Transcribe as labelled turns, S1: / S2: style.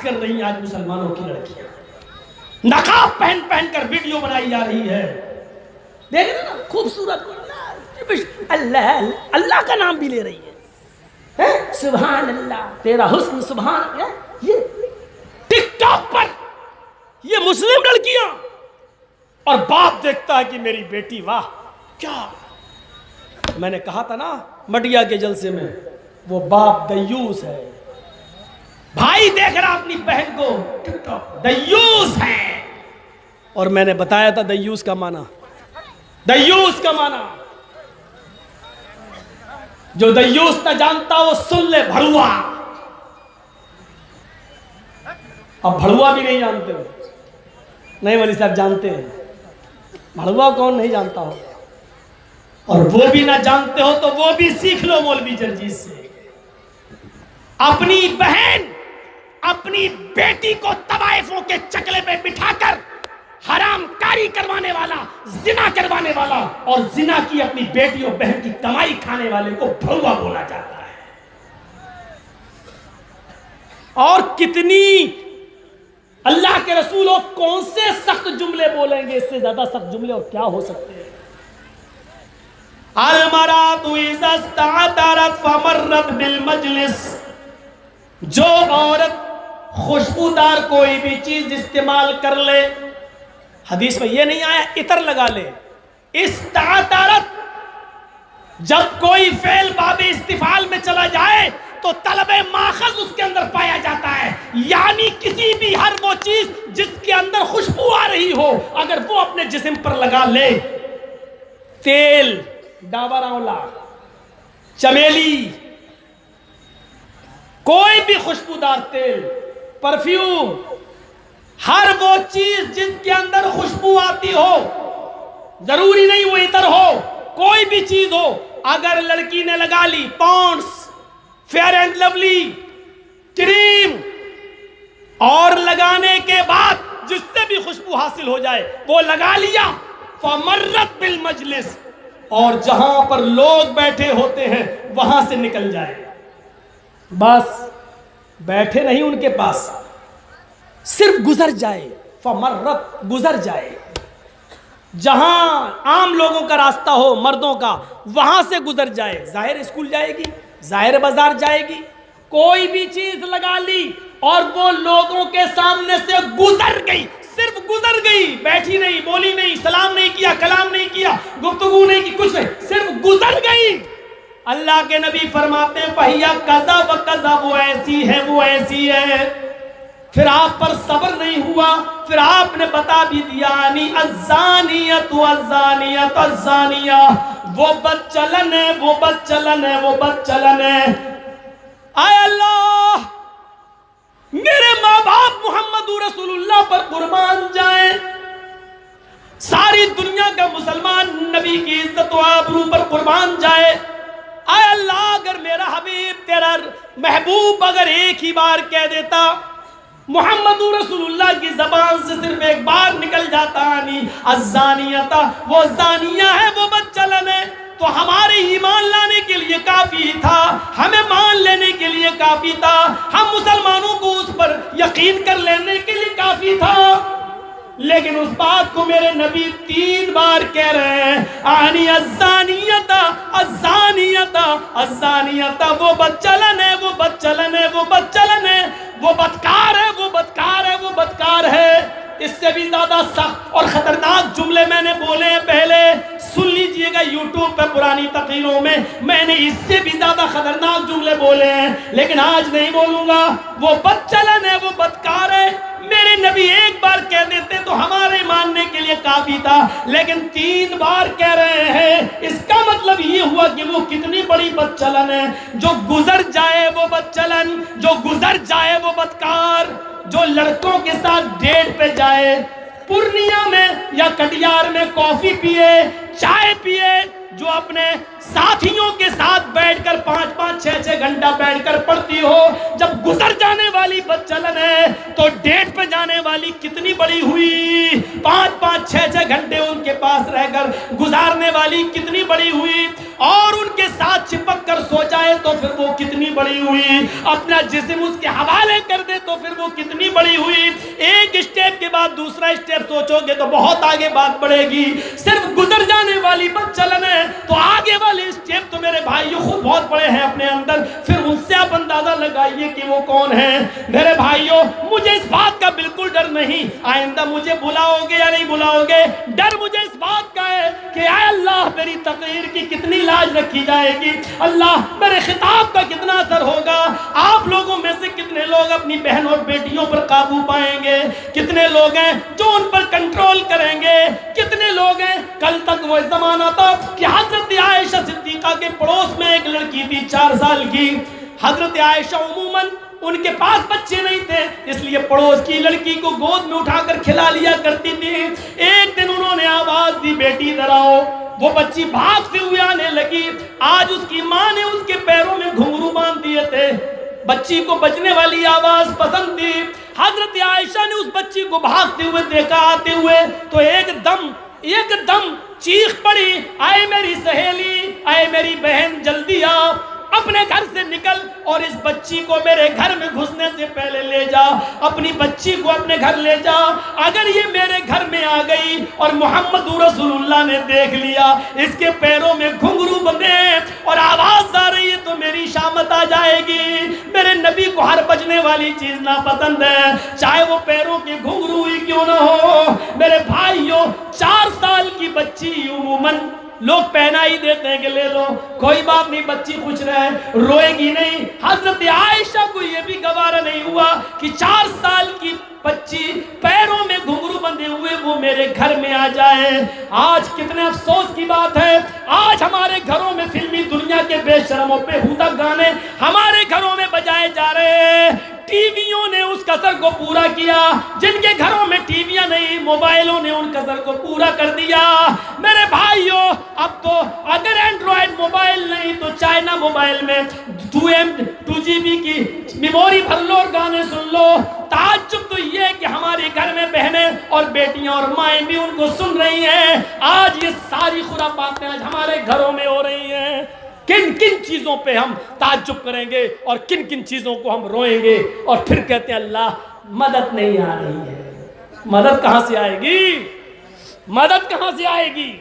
S1: کر رہی ہیں آج مسلمانوں کی لڑکیاں، نقاب پہن پہن کر ویڈیو بنائی جا رہی ہے، دیکھ رہے نا خوبصورت، اللہ اللہ کا نام بھی لے رہی ہے، سبحان اللہ تیرا حسن سبحان اللہ۔ یہ ٹک ٹاک پر یہ مسلم لڑکیاں، اور باپ دیکھتا ہے کہ میری بیٹی واہ کیا، میں نے کہا تھا نا مڈیا کے جلسے میں، وہ باپ دیوس ہے، بھائی دیکھ رہا اپنی بہن کو ٹک ٹاک، دیوس ہے۔ اور میں نے بتایا تھا دیوس کا معنی، دیوس کا معنی جو دیوس نہ جانتا وہ سن لے بھڑوا، اب بھڑوا بھی نہیں جانتے ہو، نہیں ولی صاحب جانتے ہیں بھڑوا کون نہیں جانتا ہو، اور وہ بھی نہ جانتے ہو تو وہ بھی سیکھ لو مولوی جرجیز سے۔ اپنی بہن اپنی بیٹی کو طوائفوں کے چکلے پہ بٹھا کر حرام کاری کروانے والا، زنا کروانے والا، اور زنا کی اپنی بیٹی اور بہن کی کمائی کھانے والے کو بھڑوا بولا جاتا ہے۔ اور کتنی اللہ کے رسولوں کون سے سخت جملے بولیں گے، اس سے زیادہ سخت جملے اور کیا ہو سکتے ہیں؟ المرأۃ اذا استعطرت فمرت بالمجلس، جو عورت خوشبودار کوئی بھی چیز استعمال کر لے، حدیث میں یہ نہیں آیا عطر لگا لے، استعطرت، جب کوئی فعل باب استفعال میں چلا جائے تو طلب ماخذ اس کے اندر پایا جاتا ہے، یعنی کسی بھی ہر وہ چیز جس کے اندر خوشبو آ رہی ہو اگر وہ اپنے جسم پر لگا لے، تیل، ڈابر آملہ، چمیلی، کوئی بھی خوشبودار تیل، پرفیوم، ہر وہ چیز جس کے اندر خوشبو آتی ہو، ضروری نہیں وہ عطر ہو، کوئی بھی چیز ہو، اگر لڑکی نے لگا لی پونڈس، فیئر اینڈ لولی، کریم، اور لگانے کے بعد جس سے بھی خوشبو حاصل ہو جائے وہ لگا لیا، فمرت بالمجلس، اور جہاں پر لوگ بیٹھے ہوتے ہیں وہاں سے نکل جائے، بس بیٹھے نہیں ان کے پاس، صرف گزر جائے، فمرت، گزر جائے، جہاں عام لوگوں کا راستہ ہو مردوں کا وہاں سے گزر جائے، ظاہر اسکول جائے گی، ظاہر بازار جائے گی، کوئی بھی چیز لگا لی اور وہ لوگوں کے سامنے سے گزر گئی، صرف گزر گئی، بیٹھی نہیں، بولی نہیں، سلام نہیں کیا، کلام نہیں کیا، گفتگو نہیں کی، کچھ نہیں، صرف گزر گئی، اللہ کے نبی فرماتے ہیں فَهِيَ كَذَا وَكَذَا، وہ ایسی ہے وہ ایسی ہے۔ پھر آپ پر صبر نہیں ہوا، پھر آپ نے بتا بھی دیا الزانیۃ الزانیۃ الزانیہ، وہ بدچلن ہے وہ بدچلن ہے وہ بدچلن ہے۔ اے اللہ میرے ماں باپ محمد رسول اللہ پر قربان جائیں، ساری دنیا کا مسلمان نبی کی عزت و آبرو پر قربان جائے، اے اللہ اگر میرا حبیب تیرا محبوب اگر ایک ہی بار کہہ دیتا، محمد رسول اللہ کی زبان سے صرف ایک بار نکل جاتا الزانیۃ، وہ زانیہ ہے وہ بدچلن ہے، تو ہمارے ایمان لانے کے لیے کافی تھا، ہمیں مان لینے کے لیے کافی تھا، ہم مسلمانوں کو اس پر یقین کر لینے کے لیے کافی تھا، لیکن اس بات کو میرے نبی 3 بار کہہ رہے ہیں، آنی الزانیۃ الزانیۃ الزانیۃ، وہ بدچلن ہے وہ بدچلن ہے وہ بدچلن ہے، وہ بدکار ہے وہ بدکار ہے وہ بدکار ہے۔ اس سے بھی زیادہ سخت اور خطرناک جملے میں نے بولے ہیں پہلے، سن لیجئے گا یوٹیوب پہ پرانی تقریروں میں نے اس سے بھی زیادہ خطرناک جملے بولے ہیں، لیکن آج نہیں بولوں گا۔ وہ بدچلن ہے وہ بدکار ہے، میرے نبی ایک بار کہہ دیتے تو ہمارے ماننے کے لیے کافی تھا، لیکن 3 بار کہہ رہے ہیں، اس کا مطلب یہ ہوا کہ وہ کتنی بڑی بدچلن ہے، جو گزر جائے وہ بدچلن، جو گزر جائے وہ بدکار، جو لڑکوں کے ساتھ ڈیٹ پہ جائے، پورنیہ میں یا کٹیار میں کافی پیے، چائے پیے، جو اپنے ساتھیوں کے ساتھ بیٹھ کر 5-5 6-6 گھنٹہ بیٹھ کر پڑھتی ہو، جب گزر جانے والی بدچلن ہے تو ڈیٹ پہ جانے والی کتنی بڑی ہوئی، 5-5 6-6 گھنٹے ان کے پاس رہ کر گزارنے والی کتنی بڑی ہوئی۔ اور ان کے ساتھ چپک کر سو جائے تو پھر وہ کتنی بڑی ہوئی، اپنا جسم اس کے حوالے کر دے تو پھر وہ کتنی بڑی ہوئی۔ ایک اسٹیپ کے بعد دوسرا اسٹیپ سوچو گے تو بہت آگے بات بڑھے گی۔ صرف گزر جانے والی بات چلن ہے تو آگے والے اسٹیپ تو میرے بھائیوں خود بہت بڑے ہیں اپنے اندر، پھر ان سے آپ اندازہ لگائیے کہ وہ کون ہیں۔ میرے بھائیوں مجھے اس بات کا بالکل ڈر نہیں، آئندہ مجھے بلاؤ گے یا نہیں بلاؤ گے، ڈر مجھے اس بات کا ہے کہ اے اللہ میری تقریر کی کتنی لاج رکھی جائے گی، اللہ میرے خطاب کا کتنا اثر ہوگا، آپ لوگوں میں سے کتنے لوگ اپنی بہن اور بیٹیوں پر قابو پائیں گے، کتنے لوگ ہیں جو ان پر کنٹرول کریں گے، کتنے لوگ ہیں۔ کل تک وہ زمانہ تھا کہ حضرت عائشہ صدیقہ کے پڑوس میں ایک لڑکی تھی 4 سال کی، حضرت عائشہ عموماً ان کے پاس بچے نہیں تھے، اس لیے پڑوس کی لڑکی کو گود میں اٹھا کر کھلا لیا کرتی تھی۔ ایک دن انہوں نے آواز دی بیٹی ادھر آؤ، وہ بچی بھاگتے ہوئے آنے لگی۔ آج اس کی ماں نے اس کے پیروں میں گھنگرو باندھ دیے تھے، بچی کو بجنے والی آواز پسند تھی۔ حضرت عائشہ نے اس بچی کو بھاگتے ہوئے دیکھا آتے ہوئے تو ایک دم چیخ پڑی، اے میری سہیلی، اے میری بہن جلدی آ، اپنے گھر سے نکل اور اس بچی کو میرے گھر میں گھسنے سے پہلے لے جا، اپنی بچی کو اپنے گھر لے جا۔ اگر یہ میرے گھر میں آ گئی اور محمد رسول اللہ نے دیکھ لیا اس کے پیروں میں گھنگرو بندے اور آواز آ رہی ہے تو میری شامت آ جائے گی۔ میرے نبی کو ہر بجنے والی چیز ناپسند ہے، چاہے وہ پیروں کے گھنگرو ہی کیوں نہ ہو۔ میرے بھائیوں 4 سال کی بچی عموماً لوگ پہنا ہی دیتے ہیں کہ لے لو، کوئی بات نہیں، بچی خوش رہے، روئے گی نہیں۔ حضرت عائشہ کو یہ بھی گوارا نہیں ہوا کہ 4 سال کی بچی پیروں میں گھنگرو بندے ہوئے وہ میرے گھر میں آ جائے۔ آج کتنے افسوس کی بات ہے، آج ہمارے گھروں میں فلمی دنیا کے بے شرموں پہ ہودہ گانے ہمارے گھروں میں بجائے جا رہے ہیں۔ ٹی ویوں نے اس قصر کو پورا کیا، جن کے گھروں میں ٹی ویاں نہیں موبائلوں نے ان قصر کو پورا کر دیا۔ میرے بھائیوں اب تو اگر اینڈرائڈ موبائل نہیں تو چائنا موبائل میں 2 GB کی میموری بھر لو اور گانے سن لو۔ تعجب تو یہ ہے کہ ہمارے گھر میں بہنیں اور بیٹیاں اور مائیں بھی ان کو سن رہی ہیں۔ آج یہ ساری خرافاتیں آج ہمارے گھروں میں ہو رہی ہیں۔ کن کن چیزوں پہ ہم تعجب کریں گے اور کن کن چیزوں کو ہم روئیں گے اور پھر کہتے ہیں اللہ مدد نہیں آ رہی ہے۔ مدد کہاں سے آئے گی؟ مدد کہاں سے آئے گی؟